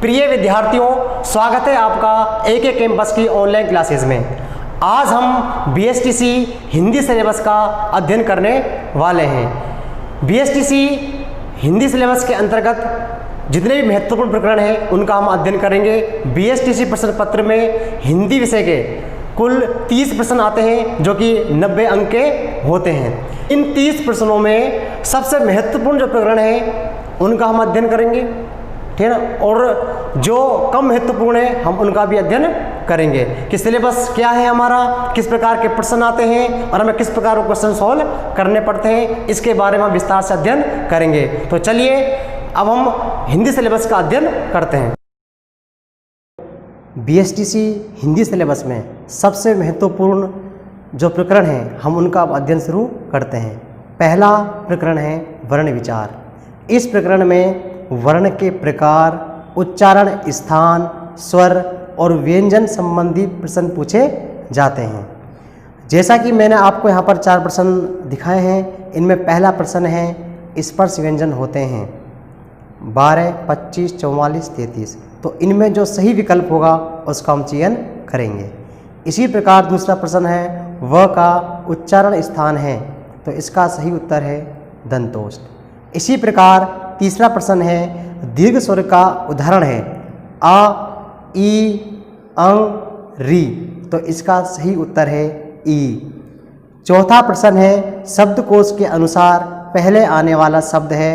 प्रिय विद्यार्थियों, स्वागत है आपका एक कैंपस की ऑनलाइन क्लासेस में। आज हम बीएसटीसी हिंदी सिलेबस का अध्ययन करने वाले हैं। बीएसटीसी हिंदी सिलेबस के अंतर्गत जितने भी महत्वपूर्ण प्रकरण हैं उनका हम अध्ययन करेंगे। बीएसटीसी प्रश्न पत्र में हिंदी विषय के कुल 30 प्रश्न आते हैं जो कि 90 अंक के होते हैं। इन 30 प्रश्नों में सबसे महत्वपूर्ण जो प्रकरण है उनका हम अध्ययन करेंगे, ठीक है ना, और जो कम महत्वपूर्ण है हम उनका भी अध्ययन करेंगे कि सिलेबस क्या है हमारा, किस प्रकार के प्रश्न आते हैं और हमें किस प्रकार के क्वेश्चन सॉल्व करने पड़ते हैं, इसके बारे में हम विस्तार से अध्ययन करेंगे। तो चलिए अब हम हिंदी सिलेबस का अध्ययन करते हैं। बीएसटीसी हिंदी सिलेबस में सबसे महत्वपूर्ण जो प्रकरण हैं हम उनका अब अध्ययन शुरू करते हैं। पहला प्रकरण है वर्ण विचार। इस प्रकरण में वर्ण के प्रकार, उच्चारण, स्थान, स्वर और व्यंजन संबंधी प्रश्न पूछे जाते हैं। जैसा कि मैंने आपको यहाँ पर 4 प्रश्न दिखाए हैं, इनमें पहला प्रश्न है स्पर्श व्यंजन होते हैं 12, 25, 44, 33। तो इनमें जो सही विकल्प होगा उसका हम चयन करेंगे। इसी प्रकार दूसरा प्रश्न है व का उच्चारण स्थान है, तो इसका सही उत्तर है दंतोष्ठ। इसी प्रकार तीसरा प्रश्न है दीर्घ स्वर का उदाहरण है आ, ई, अंग, री, तो इसका सही उत्तर है ई। चौथा प्रश्न है शब्दकोश के अनुसार पहले आने वाला शब्द है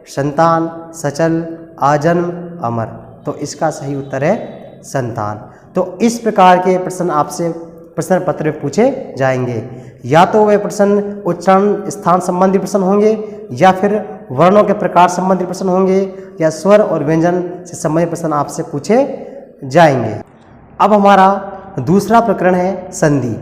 संतान, सचल, आजन्म, अमर, तो इसका सही उत्तर है संतान। तो इस प्रकार के प्रश्न आपसे प्रश्न पत्र में पूछे जाएंगे। या तो वे प्रश्न उच्चारण स्थान संबंधी प्रश्न होंगे, या फिर वर्णों के प्रकार संबंधी प्रश्न होंगे, या स्वर और व्यंजन से संबंधित प्रश्न आपसे पूछे जाएंगे। अब हमारा दूसरा प्रकरण है संधि।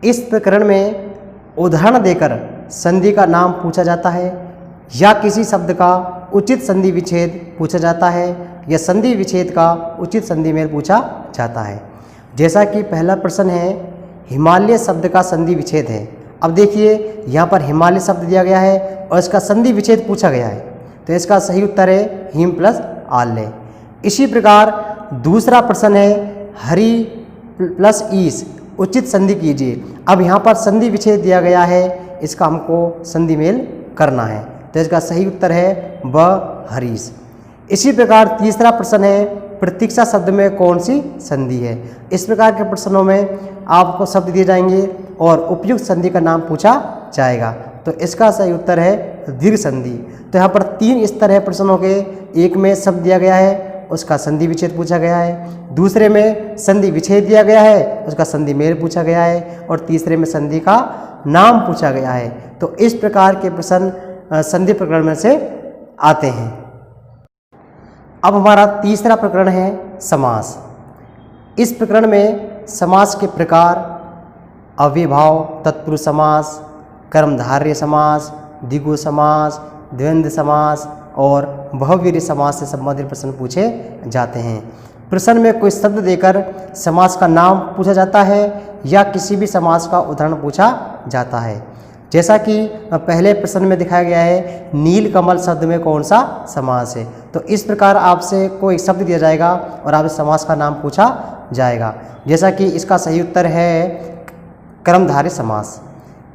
इस प्रकरण में उदाहरण देकर संधि का नाम पूछा जाता है, या किसी शब्द का उचित संधि विच्छेद पूछा जाता है, या संधि विच्छेद का उचित संधि मेल पूछा जाता है। जैसा कि पहला प्रश्न है हिमालय शब्द का संधि विच्छेद है। अब देखिए यहाँ पर हिमालय शब्द दिया गया है और इसका संधि विच्छेद पूछा गया है, तो इसका सही उत्तर है हिम प्लस आल्य। इसी प्रकार दूसरा प्रश्न है हरि प्लस ईस, उचित संधि कीजिए। अब यहाँ पर संधि विच्छेद दिया गया है, इसका हमको संधि मेल करना है, तो इसका सही उत्तर है ब हरीश। इसी प्रकार तीसरा प्रश्न है प्रतीक्षा शब्द में कौन सी संधि है। इस प्रकार के प्रश्नों में आपको शब्द दिए जाएंगे और उपयुक्त संधि का नाम पूछा जाएगा, तो इसका सही उत्तर है दीर्घ संधि। तो यहाँ पर 3 स्तर है प्रश्नों के। एक में शब्द दिया गया है, उसका संधि विच्छेद पूछा गया है। दूसरे में संधि विच्छेद दिया गया है, उसका संधि मेल पूछा गया है। और तीसरे में संधि का नाम पूछा गया है। तो इस प्रकार के प्रश्न संधि प्रकरण में से आते हैं। अब हमारा तीसरा प्रकरण है समास। इस प्रकरण में समास के प्रकार अव्ययभाव, तत्पुरुष समास, कर्मधारय समास, द्विगु समास, द्वंद्व समास और बहुव्रीहि समास से संबंधित प्रश्न पूछे जाते हैं। प्रश्न में कोई शब्द देकर समास का नाम पूछा जाता है, या किसी भी समास का उदाहरण पूछा जाता है। जैसा कि पहले प्रश्न में दिखाया गया है नील कमल शब्द में कौन सा समास है, तो इस प्रकार आपसे कोई शब्द दिया जाएगा और आपसे समास का नाम पूछा जाएगा। जैसा कि इसका सही उत्तर है कर्मधारय समास।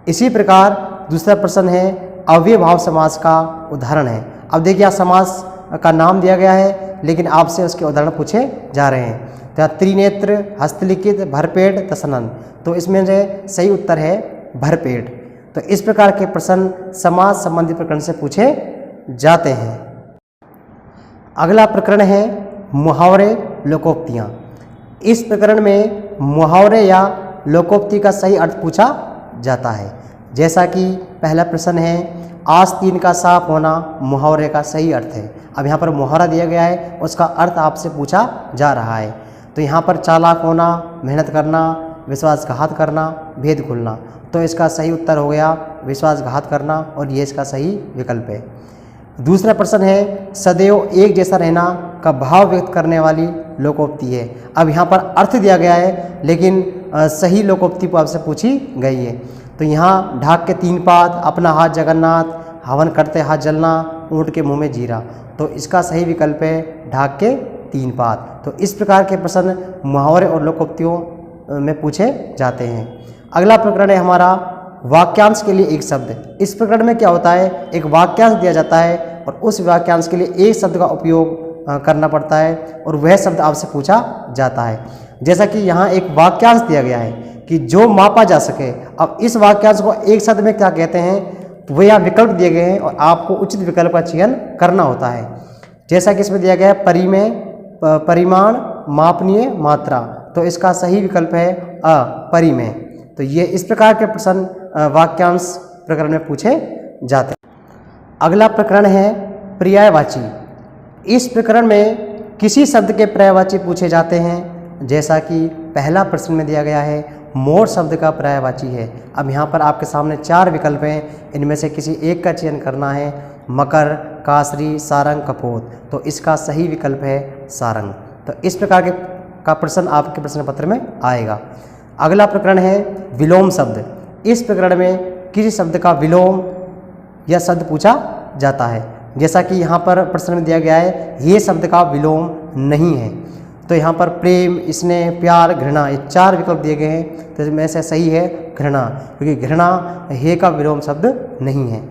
इसी प्रकार दूसरा प्रश्न है अव्ययभाव समास का उदाहरण है। अब देखिए समास का नाम दिया गया है, लेकिन आपसे उसके उदाहरण पूछे जा रहे हैं। तो त्रिनेत्र, हस्तलिखित, भरपेट, तसनन, तो इसमें से सही उत्तर है भरपेट। तो इस प्रकार के प्रश्न समास संबंधी प्रकरण से पूछे जाते हैं। अगला प्रकरण है मुहावरे, लोकोक्तियाँ। इस प्रकरण में मुहावरे या लोकोक्ति का सही अर्थ पूछा जाता है। जैसा कि पहला प्रश्न है आस्तीन का साफ होना मुहावरे का सही अर्थ है। अब यहाँ पर मुहावरा दिया गया है, उसका अर्थ आपसे पूछा जा रहा है। तो यहाँ पर चालाक होना, मेहनत करना, विश्वासघात करना, भेद खुलना, तो इसका सही उत्तर हो गया विश्वासघात करना, और ये इसका सही विकल्प है। दूसरा प्रश्न है सदैव एक जैसा रहना का भाव व्यक्त करने वाली लोकोक्ति है। अब यहाँ पर अर्थ दिया गया है, लेकिन सही लोकोक्ति को आपसे पूछी गई है। तो यहाँ ढाक के 3 पात, अपना हाथ जगन्नाथ, हवन करते हाथ जलना, ऊँट के मुँह में जीरा, तो इसका सही विकल्प है ढाक के तीन पात। तो इस प्रकार के प्रश्न मुहावरे और लोकोक्तियों में पूछे जाते हैं। अगला प्रकरण है हमारा वाक्यांश के लिए एक शब्द। इस प्रकरण में क्या होता है, एक वाक्यांश दिया जाता है और उस वाक्यांश के लिए एक शब्द का उपयोग करना पड़ता है और वह शब्द आपसे पूछा जाता है। जैसा कि यहाँ एक वाक्यांश दिया गया है कि जो मापा जा सके। अब इस वाक्यांश को एक शब्द में क्या कहते हैं, तो वह यहाँ विकल्प दिए गए हैं और आपको उचित विकल्प का चयन करना होता है। जैसा कि इसमें दिया गया है परिमेय, परिमाण, मापनीय, मात्रा। तो इसका सही विकल्प है अपरिमेय। तो ये इस प्रकार के प्रश्न वाक्यांश प्रकरण में पूछे जाते हैं। अगला प्रकरण है पर्यायवाची। इस प्रकरण में किसी शब्द के पर्यायवाची पूछे जाते हैं। जैसा कि पहला प्रश्न में दिया गया है मोर शब्द का पर्यायवाची है। अब यहाँ पर आपके सामने चार विकल्प हैं, इनमें से किसी एक का चयन करना है। मकर, कासरी, सारंग, कपोत। तो इसका सही विकल्प है सारंग। तो इस प्रकार का प्रश्न आपके प्रश्न पत्र में आएगा। अगला प्रकरण है विलोम शब्द। इस प्रकरण में किसी शब्द का विलोम या शब्द पूछा जाता है। जैसा कि यहाँ पर प्रश्न में दिया गया है ये शब्द का विलोम नहीं है। तो यहाँ पर प्रेम, स्नेह, प्यार, घृणा, ये चार विकल्प दिए गए हैं। तो इसमें से सही है घृणा, क्योंकि घृणा हे का विलोम शब्द नहीं है।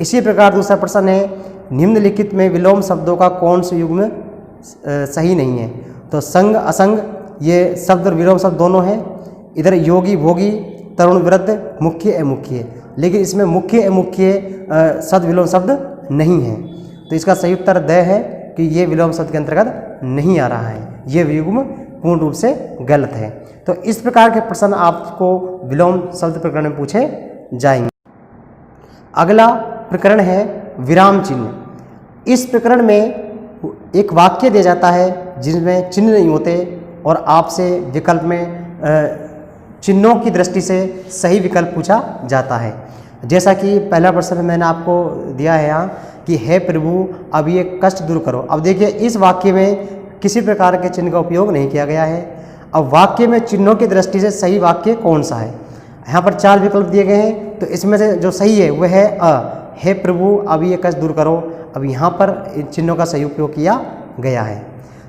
इसी प्रकार दूसरा प्रश्न है निम्नलिखित में विलोम शब्दों का कौन सा युग्म सही नहीं है। तो संग, असंग, ये शब्द और विलोम शब्द दोनों हैं। इधर योगी, भोगी, तरुण, वृद्ध, मुख्य, अमुख्य। लेकिन इसमें मुख्य, अमुख्य शब्द विलोम शब्द नहीं है। तो इसका सही उत्तर द है कि ये विलोम शब्द के अंतर्गत नहीं आ रहा है। ये युग्म पूर्ण रूप से गलत है। तो इस प्रकार के प्रश्न आपको विलोम शब्द प्रकरण में पूछे जाएंगे। अगला प्रकरण है विराम चिन्ह। इस प्रकरण में एक वाक्य दिया जाता है जिसमें चिन्ह नहीं होते और आपसे विकल्प में चिन्हों की दृष्टि से सही विकल्प पूछा जाता है। जैसा कि पहला प्रश्न मैंने आपको दिया है यहाँ कि हे प्रभु अब ये कष्ट दूर करो। अब देखिए इस वाक्य में किसी प्रकार के चिन्ह का उपयोग नहीं किया गया है। अब वाक्य में चिन्हों की दृष्टि से सही वाक्य कौन सा है, यहाँ पर चार विकल्प दिए गए हैं। तो इसमें से जो सही है वह है हे प्रभु अब ये कष्ट दूर करो। अब यहाँ पर इन चिन्हों का सही उपयोग किया गया है।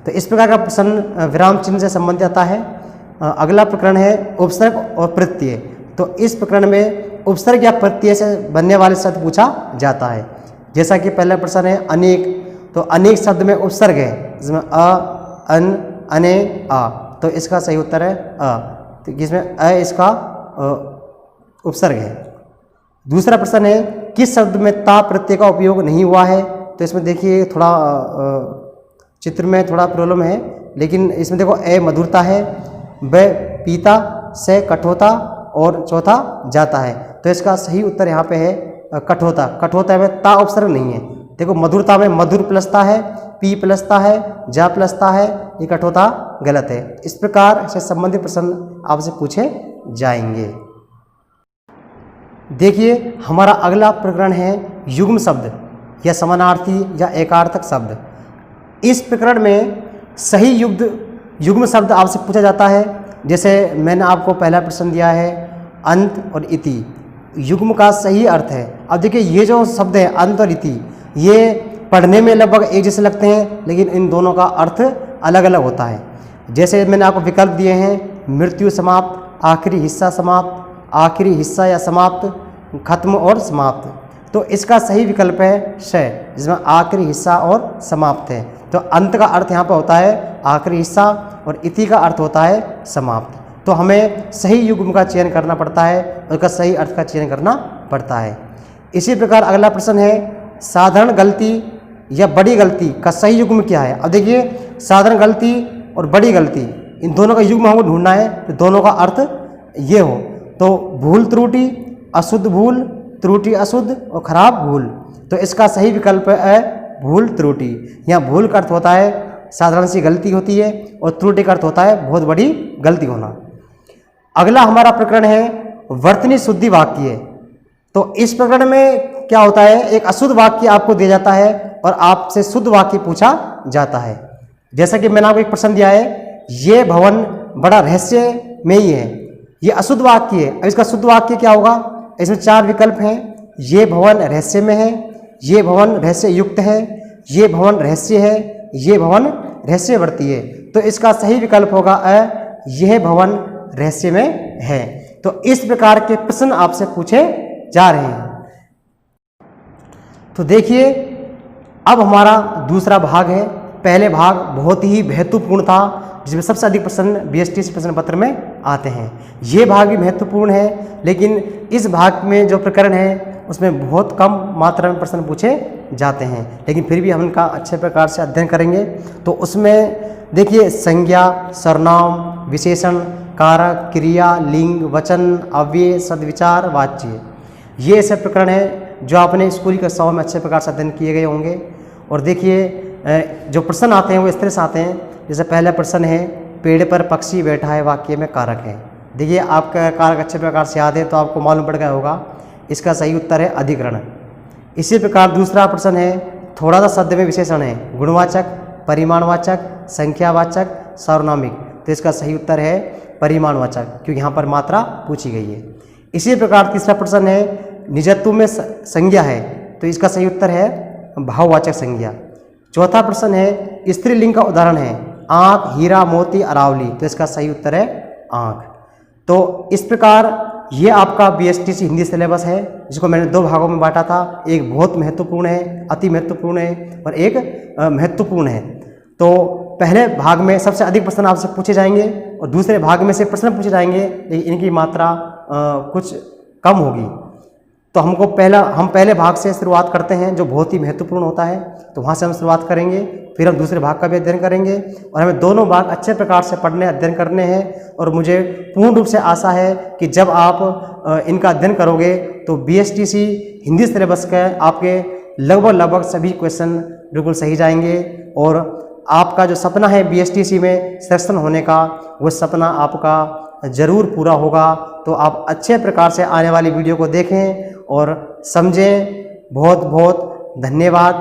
तो इस प्रकार का प्रश्न विराम चिन्ह से संबंधित आता है। अगला प्रकरण है उपसर्ग और प्रत्यय। तो इस प्रकरण में उपसर्ग या प्रत्यय से बनने वाले शब्द पूछा जाता है। जैसा कि पहला प्रश्न है अनेक। तो अनेक शब्द में उपसर्ग है जिसमें अ, अन, अने, आ। तो इसका सही उत्तर है अ, तो जिसमें अ इसका उपसर्ग है। दूसरा प्रश्न है किस शब्द में ता प्रत्यय का उपयोग नहीं हुआ है। तो इसमें देखिए थोड़ा चित्र में थोड़ा प्रॉब्लम है, लेकिन इसमें देखो ए मधुरता है, ब पीता, से कठोता और चौथा जाता है। तो इसका सही उत्तर यहाँ पे है कठोता। कठोता में ता उपसर्ग नहीं है। देखो मधुरता में मधुर प्लसता है, पी प्लसता है, जा प्लसता है, ये कठोता गलत है। इस प्रकार से संबंधित प्रश्न आपसे पूछे जाएंगे। देखिए हमारा अगला प्रकरण है युग्म शब्द या समानार्थी या एकार्थक शब्द। इस प्रकरण में सही युग्म शब्द आपसे पूछा जाता है। जैसे मैंने आपको पहला प्रश्न दिया है अंत और इति, युग्म का सही अर्थ है। अब देखिए ये जो शब्द है अंत और इति, ये पढ़ने में लगभग एक जैसे लगते हैं, लेकिन इन दोनों का अर्थ अलग अलग होता है। जैसे मैंने आपको विकल्प दिए हैं मृत्यु समाप्त, आखिरी हिस्सा समाप्त, आखिरी हिस्सा या समाप्त, खत्म और समाप्त। तो इसका सही विकल्प है श, जिसमें आखिरी हिस्सा और समाप्त है। तो अंत का अर्थ यहाँ पर होता है आखिरी हिस्सा और इति का अर्थ होता है समाप्त। तो हमें सही युग्म का चयन करना पड़ता है और उसका सही अर्थ का चयन करना पड़ता है। इसी प्रकार अगला प्रश्न है साधारण गलती या बड़ी गलती का सही युग्म क्या है। अब देखिए साधारण गलती और बड़ी गलती इन दोनों का युग्म हमको ढूंढना है। तो दोनों का अर्थ ये हो तो भूल त्रुटि, अशुद्ध भूल, त्रुटि अशुद्ध और खराब भूल। तो इसका सही विकल्प है भूल त्रुटि। यहाँ भूल का अर्थ होता है साधारण सी गलती होती है और त्रुटि का अर्थ होता है बहुत बड़ी गलती होना। अगला हमारा प्रकरण है वर्तनी शुद्धि वाक्य। तो इस प्रकरण में क्या होता है एक अशुद्ध वाक्य आपको दिया जाता है और आपसे शुद्ध वाक्य पूछा जाता है। जैसा कि मैंने आपको एक प्रश्न दिया है ये भवन बड़ा रहस्य में ही है, ये अशुद्ध वाक्य है। अब इसका शुद्ध वाक्य क्या होगा, इसमें चार विकल्प हैं। ये भवन रहस्य में है, ये भवन रहस्य युक्त है, ये भवन रहस्य है, ये भवन रहस्यवर्ती है। तो इसका सही विकल्प होगा अ, यह भवन रहस्य में है। तो इस प्रकार के प्रश्न आपसे पूछे जा रहे हैं। तो देखिए अब हमारा दूसरा भाग है। पहले भाग बहुत ही महत्वपूर्ण था, जिसमें सबसे अधिक प्रश्न बीएसटीसी प्रश्न पत्र में आते हैं। ये भाग भी महत्वपूर्ण है, लेकिन इस भाग में जो प्रकरण है उसमें बहुत कम मात्रा में प्रश्न पूछे जाते हैं, लेकिन फिर भी हम इनका अच्छे प्रकार से अध्ययन करेंगे। तो उसमें देखिए संज्ञा, सर्वनाम, विशेषण, कारक, क्रिया, लिंग, वचन, अव्यय, सद्विचार, वाच्य, ये ऐसे प्रकरण हैं जो आपने स्कूली कक्षाओं में अच्छे प्रकार से अध्ययन किए गए होंगे। और देखिए जो प्रश्न आते हैं वो इस तरह से आते हैं। जैसे पहला प्रश्न है, पेड़ पर पक्षी बैठा है वाक्य में कारक है। देखिए आपका कारक अच्छे प्रकार से याद है तो आपको मालूम पड़ गया होगा, इसका सही उत्तर है अधिकरण। इसी प्रकार दूसरा प्रश्न है, थोड़ा सा शब्द में विशेषण है, गुणवाचक, परिमाणवाचक, संख्यावाचक, सार्वनामिक। तो इसका सही उत्तर है परिमाणवाचक, क्योंकि यहाँ पर मात्रा पूछी गई है। इसी प्रकार तीसरा प्रश्न है, निजत्व में संज्ञा है, तो इसका सही उत्तर है भाववाचक संज्ञा। चौथा प्रश्न है, स्त्रीलिंग का उदाहरण है, आंख, हीरा, मोती, अरावली। तो इसका सही उत्तर है आंख। तो इस प्रकार ये आपका बीएसटीसी हिंदी सिलेबस है, जिसको मैंने दो भागों में बांटा था। एक बहुत महत्वपूर्ण है, अति महत्वपूर्ण है, और एक महत्वपूर्ण है। तो पहले भाग में सबसे अधिक प्रश्न आपसे पूछे जाएंगे और दूसरे भाग में से प्रश्न पूछे जाएंगे, लेकिन इनकी मात्रा कुछ कम होगी। तो हम पहले भाग से शुरुआत करते हैं, जो बहुत ही महत्वपूर्ण होता है। तो वहाँ से हम शुरुआत करेंगे, फिर हम दूसरे भाग का भी अध्ययन करेंगे, और हमें दोनों भाग अच्छे प्रकार से अध्ययन करने हैं। और मुझे पूर्ण रूप से आशा है कि जब आप इनका अध्ययन करोगे तो बीएसटीसी हिंदी सिलेबस के आपके लगभग सभी क्वेश्चन बिल्कुल सही जाएंगे, और आपका जो सपना है बीएसटीसी में सिलेक्शन होने का, वो सपना आपका ज़रूर पूरा होगा। तो आप अच्छे प्रकार से आने वाली वीडियो को देखें और समझें। बहुत बहुत धन्यवाद।